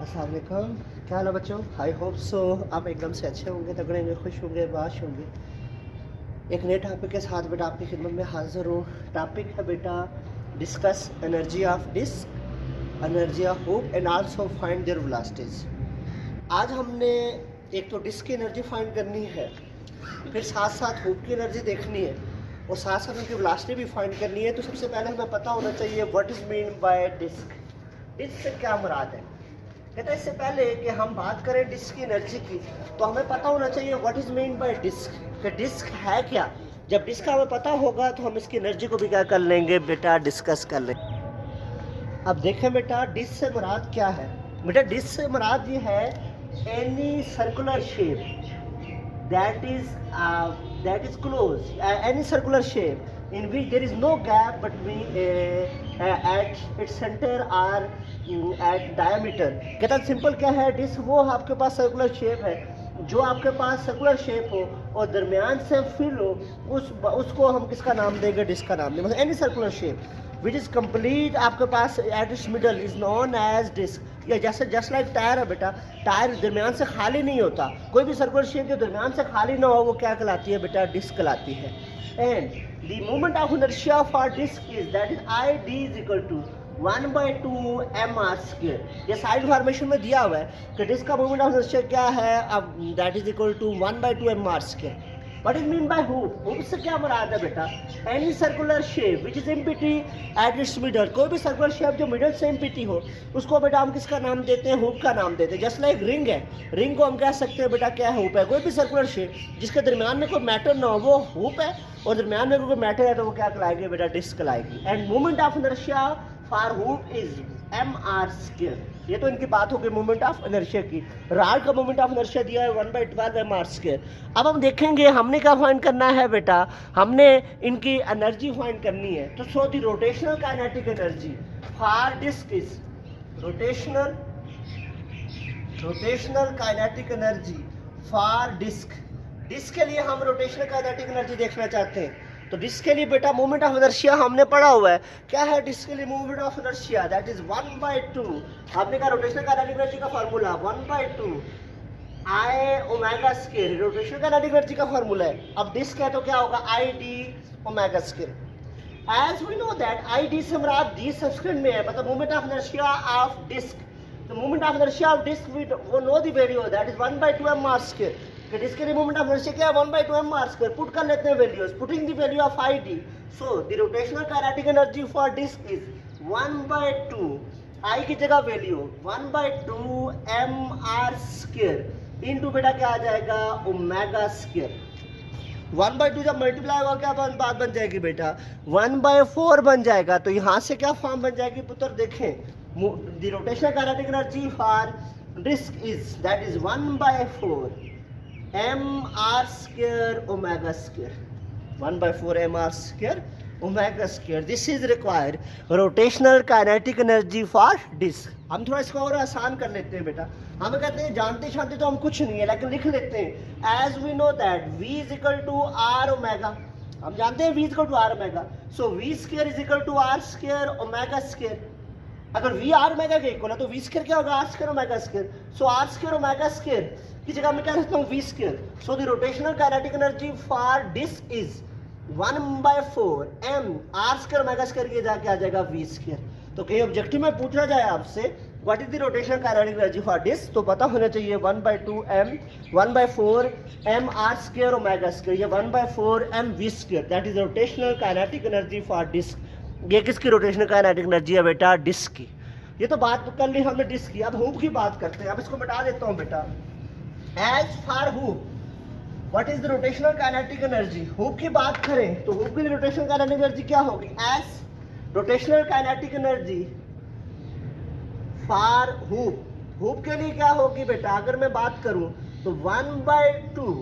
अस्सलाम वालेकुम, क्या हाल है बच्चों। आई होप सो आप एकदम से अच्छे होंगे, तगड़े होंगे, खुश होंगे, बाश होंगे। एक नए टॉपिक के साथ बेटा आपकी खिदमत में हाजिर हूँ। टॉपिक है बेटा discuss energy of disc, energy of hoop and also find their velocities. आज हमने एक तो डिस्क की एनर्जी फाइंड करनी है, फिर साथ साथ होप की एनर्जी देखनी है और साथ साथ उनकी वेलोसिटी भी फाइंड करनी है। तो सबसे पहले हमें पता होना चाहिए what is mean by disc. Disc से क्या मुराद है। कहता है इससे पहले कि हम बात करें डिस्क की एनर्जी की तो हमें पता होना चाहिए what is mean by disc, कि डिस्क है क्या। जब डिस्क का हमें पता होगा तो हम इसकी एनर्जी को भी क्या कर लेंगे बेटा, डिस्कस कर लेंगे। अब देखें बेटा डिस्क से मुराद क्या है। बेटा डिस्क से मुराद ये है any circular shape that is close, any circular shape in which there is no gap between at its center or at diameter। कहता सिंपल क्या है, डिस्क वो आपके पास सर्कुलर शेप है जो आपके पास सर्कुलर शेप हो और दरमियान से फिल हो, उसको हम किसका नाम देंगे, डिस्क का नाम देंगे। मतलब any circular shape which is complete आपके पास at its middle is known as disc. या जैसे जस्ट लाइक टायर है बेटा, टायर दरमियान से खाली नहीं होता, कोई भी सर्कुलर शेप जो दरमियान से खाली ना हो वो क्या कहलाती है बेटा, डिस्क कहलाती है। And the moment of inertia for disc is that is I D is equal to 1/2 mr²। ये साइड फॉर्मेशन में दिया हुआ है कि डिस्क का मोमेंट ऑफ इनर्शिया क्या है, अब that is equal to 1/2 mr²। What is mean by hoop? hoop से क्या मुराद है बेटा, any circular shape which is empty eight its middle. कोई भी सर्कुलर शेप जो मिडल से एम्प्टी हो उसको बेटा हम किसका नाम देते हैं, हुप का नाम देते हैं। जस्ट लाइक रिंग है, रिंग को हम कह सकते हैं बेटा क्या है, हुप है। कोई भी सर्कुलर शेप जिसके दरमियान में कोई मैटर ना हो वो हुप है, और दरमियान में कोई मैटर है तो वो क्या कहलाएगी बेटा, डिस्क कहलाएगी। And moment of inertia for hoop is mr²। ये तो इनकी बात हो गई मोमेंट ऑफ इनर्शिया की। रॉड का मोमेंट ऑफ इनर्शिया दिया है 1/12 mr²। अब हम देखेंगे हमने क्या फाइंड करना है बेटा, हमने इनकी एनर्जी फाइंड करनी है। तो so the rotational kinetic energy for disc is rotational kinetic energy for disc. Disc के लिए हम रोटेशनल काइनेटिक एनर्जी देखना चाहते हैं। तो डिस्क के लिए बेटा मोमेंट ऑफ इनर्शिया हमने पढ़ा हुआ है। क्या है डिस्क के लिए moment of inertia, that is 1/2। आपने कहा रोटेशनल काइनेटिक एनर्जी का formula 1/2 I ω²। Rotational kinetic energy का फार्मूला है। अब डिस्क है तो क्या होगा, I d ω²। As we know that I d से मुराद डी सब्सक्रिप्ट में है, मतलब moment of inertia of disc. तो moment of inertia of disc वो know the value, that is 1/2 mr²। कि डिस्क के लिए मोमेंट ऑफ इनर्शिया क्या है, 1/2 mr²। पुट कर लेते हैं values, putting the value of I d। So the rotational kinetic energy for disc is 1/2 I की जगह वैल्यू 1/2 mr² इनटू बेटा क्या आ जाएगा, ω²। 1/2 जब मल्टीप्लाई होगा क्या बात बन जाएगी बेटा, 1/4 बन जाएगा। तो यहाँ से क्या फॉर्म बन जाएगी पुत्र, देखें the rotational kinetic energy for disc is that is 1/4 mr² ω²। 1/4 mr² ω²। This is required rotational kinetic energy for disc. हम थोड़ा इसको और आसान कर लेते हैं बेटा। हमें कहते हैं जानते शानते तो हम कुछ नहीं है, लेकिन लिख लेते हैं as we know that v is equal to r ω। हम जानते हैं v is equal to r ω। So v² is equal to r² ω²। अगर v r ω के इक्वल है तो v² क्या होगा, r² ω²। सो r² ω² की जगह मैं क्या लिखता हूँ, v²। So the rotational kinetic energy for disc is 1/4 m r² ω² के जाके आ जाएगा v²। तो कहीं ऑब्जेक्टिव में पूछा जाए आपसे what is the rotational kinetic energy for disc, तो पता होना चाहिए 1/2 m 1/4 m r² ω², या 1/4 m v²। That is rotational kinetic energy for disc. ये किसकी रोटेशनल काइनेटिक एनर्जी है बेटा, डिस्क की। ये तो बात कर ली हमने डिस्क की। अब हुप की बात करते हैं। अब इसको मिटा देता हूँ बेटा। As for hoop what is the rotational kinetic energy. Hoop की बात करें तो हुप की रोटेशनल काइनेटिक एनर्जी क्या होगी, as rotational kinetic energy for hoop. Hoop के लिए क्या होगी बेटा, अगर मैं बात करूं तो 1/2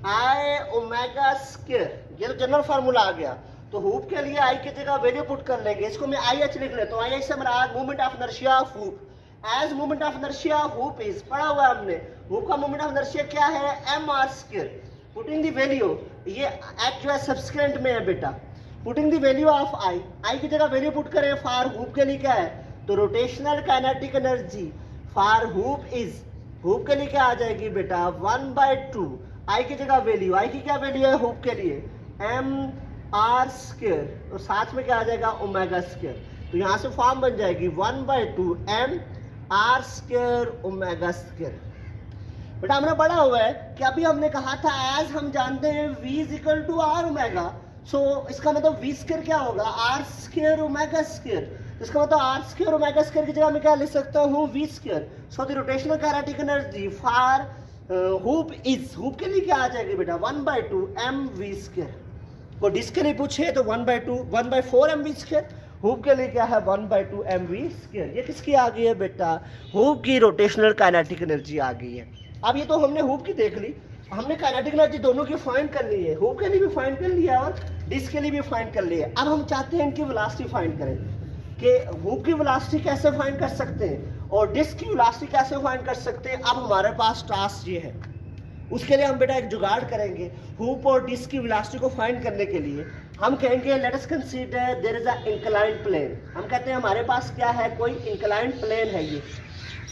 I ω²। ये तो जनरल फार्मूला आ गया। तो हुप के लिए I की जगह वैल्यू पुट कर लेंगे। इसको मैं IH लिख लेता हूँ। IH से मुराद moment of inertia of hoop. As moment of inertia of hoop is, पढ़ा हुआ है हमने, हुप का मोमेंट ऑफ इनर्शिया क्या है, mr²। पुटिंग द वैल्यू, ये एक्ट जो है सब्सक्रेंट में है बेटा। Putting the value of I की जगह वैल्यू पुट करें फॉर हुप के लिए क्या है तो rotational kinetic energy for hoop is, hoop के लिए क्या आ जाएगी बेटा 1/2, आई की जगह वैल्यू, आई की क्या वैल्यू है हुप के लिए mr², और साथ में क्या आ जाएगा ओमेगा²। तो यहाँ से फॉर्म बन जाएगी 1/2 mr² ओमेगा²। बेटा हमने पढ़ा हुआ है कि अभी हमने कहा था एज हम जानते हैं v is equal to R omega, so इसका मतलब v² क्या होगा r² ओमेगा²। इसका मतलब r² ओमेगा² की जगह मैं क्या लिख सकता हूँ v²। So the rotational kinetic energy for hoop is, hoop के लिए क्या आ जाएगी बेटा 1/2 mv²। वो डिस्क के लिए पूछे तो 1/4 mv², हुप के लिए क्या है 1/2 mv²। ये किसकी आ गई है बेटा, हुप की रोटेशनल काइनेटिक एनर्जी आ गई है। अब ये तो हमने हुप की देख ली, हमने काइनेटिक एनर्जी दोनों की फाइंड कर ली है, हुप के लिए भी फाइंड कर लिया और डिस्क के लिए भी फाइंड कर लिया। अब हम चाहते हैं इनकी वेलोसिटी फाइंड करें कि हुप की वेलोसिटी कैसे फाइंड कर सकते हैं और डिस्क की वेलोसिटी कैसे फाइंड कर सकते हैं। अब हमारे पास टास्क ये है, उसके लिए हम बेटा एक जुगाड़ करेंगे। हुप और डिस्क की वेलोसिटी को फाइंड करने के लिए हम कहेंगे let us consider there is a inclined plane. हम कहते हैं हमारे पास क्या है, कोई इंक्लाइंड प्लेन है, ये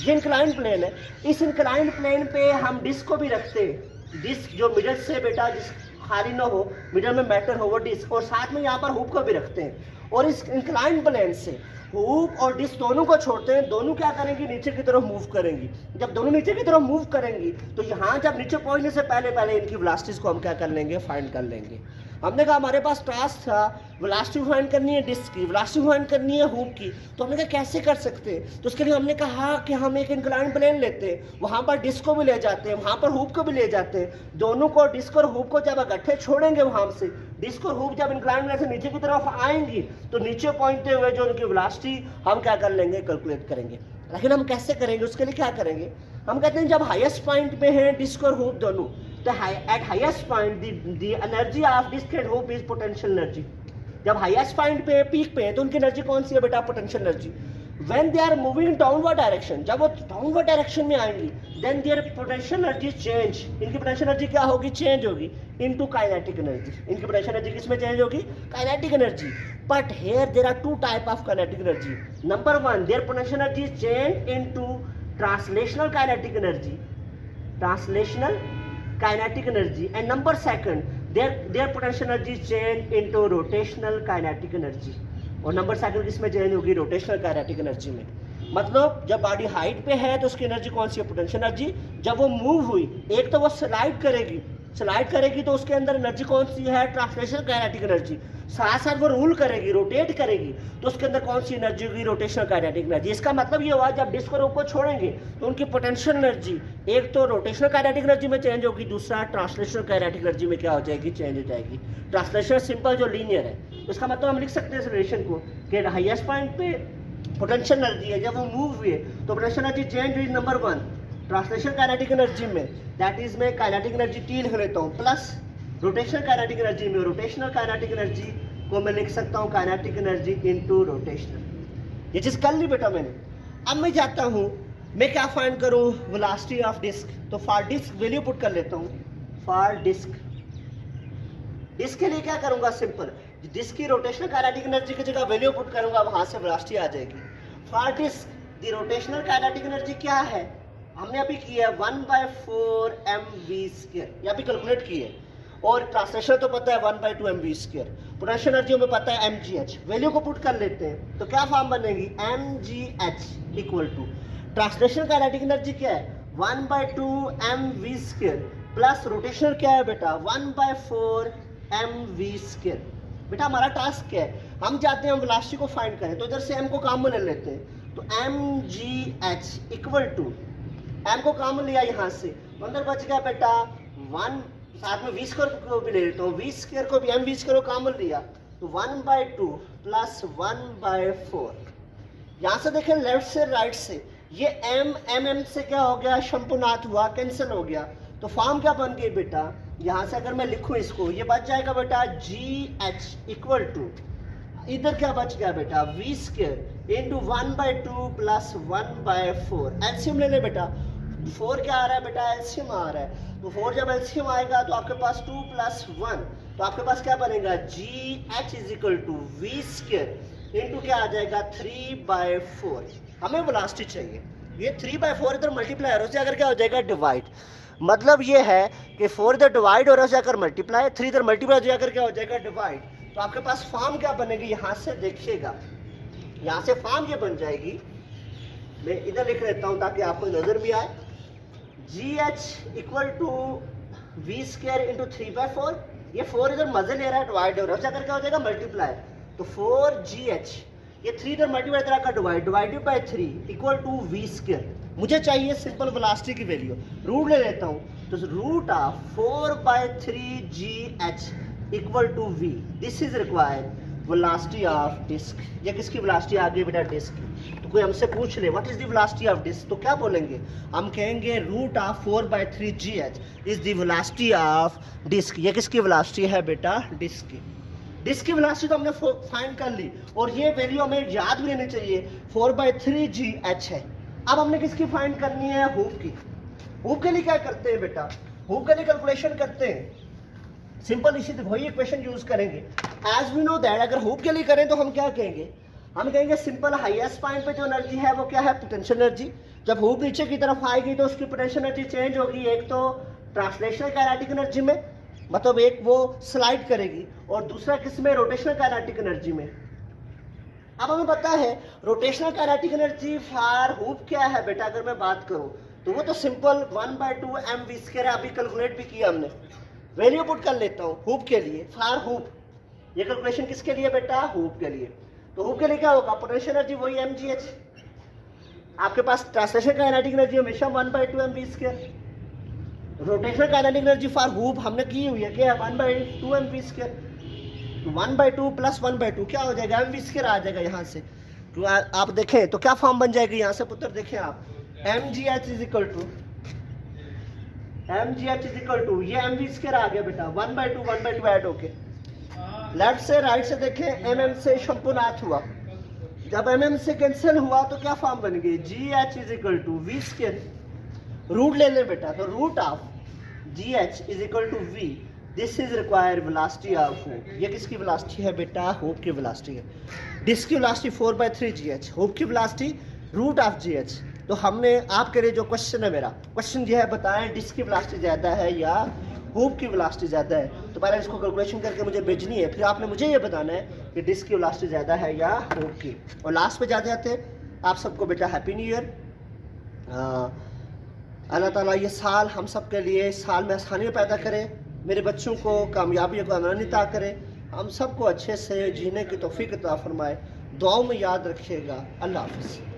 इंक्लाइंड प्लेन है। इस इंक्लाइंड प्लेन पे हम डिस्क को भी रखते हैं, डिस्क जो मिडल से बेटा जिस खाली ना हो, मिडल में मैटर हो वो डिस्क, और साथ में यहाँ पर हुप को भी रखते हैं। और इस इंक्लाइंड प्लेन से हुप और डिस्क दोनों को छोड़ते हैं, दोनों क्या करेंगी नीचे की तरफ मूव करेंगी। जब दोनों नीचे की तरफ मूव करेंगी तो यहाँ जब नीचे पहुँचने से पहले इनकी वेलोसिटीज को हम क्या कर लेंगे, फाइंड कर लेंगे। हमने कहा हमारे पास टास्क था वेलोसिटी फाइंड करनी है डिस्क की, वेलोसिटी फाइंड करनी है हुप की, तो हमने कहा कैसे कर सकते हैं। तो उसके लिए हमने कहा कि हम एक इंक्लाइंड प्लेन लेते हैं, वहाँ पर डिस्क को भी ले जाते हैं, वहाँ पर हुप को भी ले जाते हैं, दोनों को डिस्क और हुप को जब इकट्ठे छोड़ेंगे वहाँ से, डिस्क और हुप जब इंक्लाइंड प्लेन से नीचे की तरफ आएंगी तो नीचे पहुँचते हुए जो उनकी वेलोसिटी हम क्या कर लेंगे, कैलकुलेट करेंगे। लेकिन हम कैसे करेंगे, उसके लिए क्या करेंगे, हम कहते हैं जब हाईएस्ट पॉइंट पे हैं डिस्क और हुप दोनों, तो at highest point the energy of disk and hoop is potential energy। जब हाईएस्ट पॉइंट पे पीक पे है तो उनकी एनर्जी कौन सी है बेटा, potential energy. When they are moving downward direction, जब वो डाउनवर्ड डायरेक्शन में आएंगी then their potential energy change, इनकी पोटेंशियल एनर्जी क्या होगी, चेंज होगी इनटू काइनेटिक एनर्जी। इनकी पोटेंशियल एनर्जी किस में चेंज होगी, kinetic energy. But here there are two type of kinetic energy. Number 1 their potential energy change into translational kinetic energy, translational kinetic energy, and number 2 their potential energy change into rotational kinetic energy। और number 2 किस में change होगी, rotational kinetic energy में। मतलब जब body height पे है तो उसकी एनर्जी कौन सी है, पोटेंशियल एनर्जी। जब वो मूव हुई, एक तो वो स्लाइड करेगी तो उसके अंदर एनर्जी कौन सी है, ट्रांसलेशनल काइनेटिक एनर्जी। साथ साथ वो रूल करेगी, रोटेट करेगी, तो उसके अंदर कौन सी एनर्जी होगी, रोटेशनल काइनेटिक एनर्जी। इसका मतलब ये हुआ जब डिस्क और हुप को छोड़ेंगे तो उनकी पोटेंशियल एनर्जी एक तो रोटेशनल काइनेटिक एनर्जी में चेंज होगी, दूसरा ट्रांसलेशनल काइनेटिक एनर्जी में क्या हो जाएगी, चेंज हो जाएगी। ट्रांसलेशनल सिंपल जो लीनियर है, इसका मतलब हम लिख सकते हैं इस रिलेशन को कि हाईएस्ट पॉइंट पे पोटेंशियल एनर्जी है, जब वो मूव हुए तो पोटेंशियल एनर्जी चेंज हुई नंबर 1 ट्रांसलेशनल काइनेटिक एनर्जी में, दैट इज मैं काइनेटिक एनर्जी टी लिख लेता हूँ, प्लस रोटेशनल काइनेटिक एनर्जी में, रोटेशनल काइनेटिक एनर्जी को मैं लिख सकता हूँ काइनेटिक एनर्जी इनटू रोटेशनल। ये चीज कर ली बेटा मैंने। अब मैं जाता हूँ मैं क्या फाइंड करूँ, वेलोसिटी ऑफ डिस्क। तो फॉर डिस्क वैल्यू पुट कर लेता हूँ, फॉर डिस्क के लिए क्या करूंगा, सिंपल डिस्क की रोटेशनल काइनेटिक एनर्जी की जगह वैल्यू पुट करूंगा, वहां से वेलोसिटी आ जाएगी। For disc the rotational kinetic energy क्या है, हमने अभी किया है 1/4 mv², ये अभी कैलकुलेट की है। और ट्रांसलेशन तो पता है 1/2 mv², पोटेंशियल एनर्जी हमें पता है mgh। वैल्यू को पुट कर लेते हैं तो क्या फॉर्म बनेगी, mgh equal to translation kinetic energy क्या है 1/2 mv² प्लस रोटेशनल क्या है बेटा 1/4 mv²। बेटा हमारा टास्क क्या है, हम चाहते हैं हम वेलोसिटी को फाइंड करें, तो इधर से m को काम में ले लेते हैं, तो mgh इक्वल टू m को काम में लिया यहाँ से, अंदर बच गया बेटा 1, साथ में v² को भी ले लेता हूँ, v² को भी mv² को काम में लिया तो 1/2 प्लस 1/4। यहाँ से देखें लेफ्ट से राइट से, ये m से क्या हो गया, शंपुनाथ हुआ, कैंसिल हो गया, तो फॉर्म क्या बन गई बेटा, यहाँ से अगर मैं लिखूं इसको, ये बच जाएगा बेटा gh इक्वल टू, इधर क्या बच गया बेटा v² इंटू 1/2 प्लस 1/4। एलसीएम ले ले बेटा, 4 क्या आ रहा है बेटा, एलसीएम आ रहा है, तो 4 जब एलसीएम आएगा तो आपके पास 2 + 1, तो आपके पास क्या बनेगा gh is equal to v² into क्या आ जाएगा 3/4। हमें वेलोसिटी चाहिए, ये 3/4 इधर मल्टीप्लाई हो जाकर क्या हो जाएगा डिवाइड। मतलब ये है कि 4 इधर डिवाइड हो रहा है जाकर मल्टीप्लाई, 3 इधर मल्टीप्लाई हो जाकर क्या हो जाएगा डिवाइड। तो आपके पास फॉर्म क्या बनेगी, यहाँ से देखिएगा, यहाँ से फॉर्म ये बन जाएगी, मैं इधर लिख लेता हूँ ताकि आपको नजर भी आए। GH equal to V² into 3/4, ये 4 इधर मजे ले रहा है डिवाइड हो रहा है जाकर क्या हो जाएगा मल्टीप्लाई। तो 4GH, ये 3 इधर मल्टीप्लाई तरह का divided by 3 equal to V²। मुझे चाहिए सिंपल वेलोसिटी की वैल्यू, रूट ले लेता हूँ, तो root of 4/3GH equal to V, this is required velocity of disc. ये किसकी वेलोसिटी आ गई बेटा, डिस्क की। तो कोई हमसे पूछ ले what is the velocity of disc, तो क्या बोलेंगे, हम कहेंगे root of 4/3GH is the velocity of disc. ये किसकी वेलोसिटी है बेटा, डिस्क की। डिस्क की वेलोसिटी तो हमने फाइंड कर ली, और ये वैल्यू हमें याद भी रहनी चाहिए 4/3GH है। अब हमने किसकी फाइंड करनी है, हूप की। हूप के लिए क्या करते हैं बेटा, हूप के लिए कैलकुलेशन करते हैं सिंपल, इसी वही इक्वेशन यूज करेंगे। एज वी नो दैट अगर हूप के लिए करें तो हम क्या कहेंगे, हम कहेंगे सिंपल हाईएस्ट पॉइंट पे जो एनर्जी है वो क्या है, पोटेंशियल एनर्जी। जब हूप नीचे की तरफ आएगी तो उसकी पोटेंशियल एनर्जी चेंज होगी, एक तो ट्रांसलेशनल काइनेटिक एनर्जी में, मतलब एक वो स्लाइड करेगी, और दूसरा किस में, रोटेशनल काइनेटिक एनर्जी में। अब हमें पता है rotational kinetic energy for hoop क्या है बेटा, अगर मैं बात करूं तो वो तो सिंपल 1/2 mv², अभी कैलकुलेट भी किया हमने, वैल्यू पुट कर लेता हूँ हूप के लिए, फॉर हूप। ये कैलकुलेशन किसके लिए बेटा, हूप के लिए। तो हूप के लिए क्या होगा, पोटेंशियल एनर्जी वही mgh, आपके पास ट्रांसलेशनल काइनेटिक एनर्जी हमेशा 1/2 mv², rotational kinetic energy for hoop हमने की हुई है क्या, 1/2 mv²। तो 1/2 प्लस 1/2 क्या हो जाएगा, mv² आ जाएगा यहाँ से। तो आप देखें तो क्या फॉर्म बन जाएगी यहाँ से पुत्र, देखें आप, mgh इज इक्वल टू ये mv² आ गया बेटा, 1/2 ऐड होके, लेफ्ट से राइट से देखें mm से संपूर्णात हुआ, जब mm से कैंसिल हुआ तो क्या फॉर्म बन गई, gh is equal to V²। Root ले लें बेटा, तो root of gh is equal to V, this is required velocity of hoop. ये किसकी वेलोसिटी है बेटा, हूप की वेलोसिटी है। डिस्क की वेलोसिटी 4/3GH, हूप की वेलोसिटी रूट ऑफ GH। तो हमने आपके लिए जो क्वेश्चन है, मेरा क्वेश्चन ये है, बताएं डिस्क की वेलोसिटी ज़्यादा है या हूप की वेलोसिटी ज़्यादा है। तो पहले इसको कैलकुलेशन करके मुझे भेजनी है, फिर आपने मुझे ये बताना है कि डिस्क की वेलोसिटी ज़्यादा है या हूप की। और लास्ट पे जाते जाते आप सबको बेटा हैप्पी न्यू ईयर। अल्लाह ताला ये साल हम सब के लिए, इस साल में आसानियाँ पैदा करे, मेरे बच्चों को कामयाबियों को अमरानिता करे, हम सबको अच्छे से जीने की तौफीक अता फरमाए। दुआओं में याद रखिएगा। अल्लाह हाफ़िज़।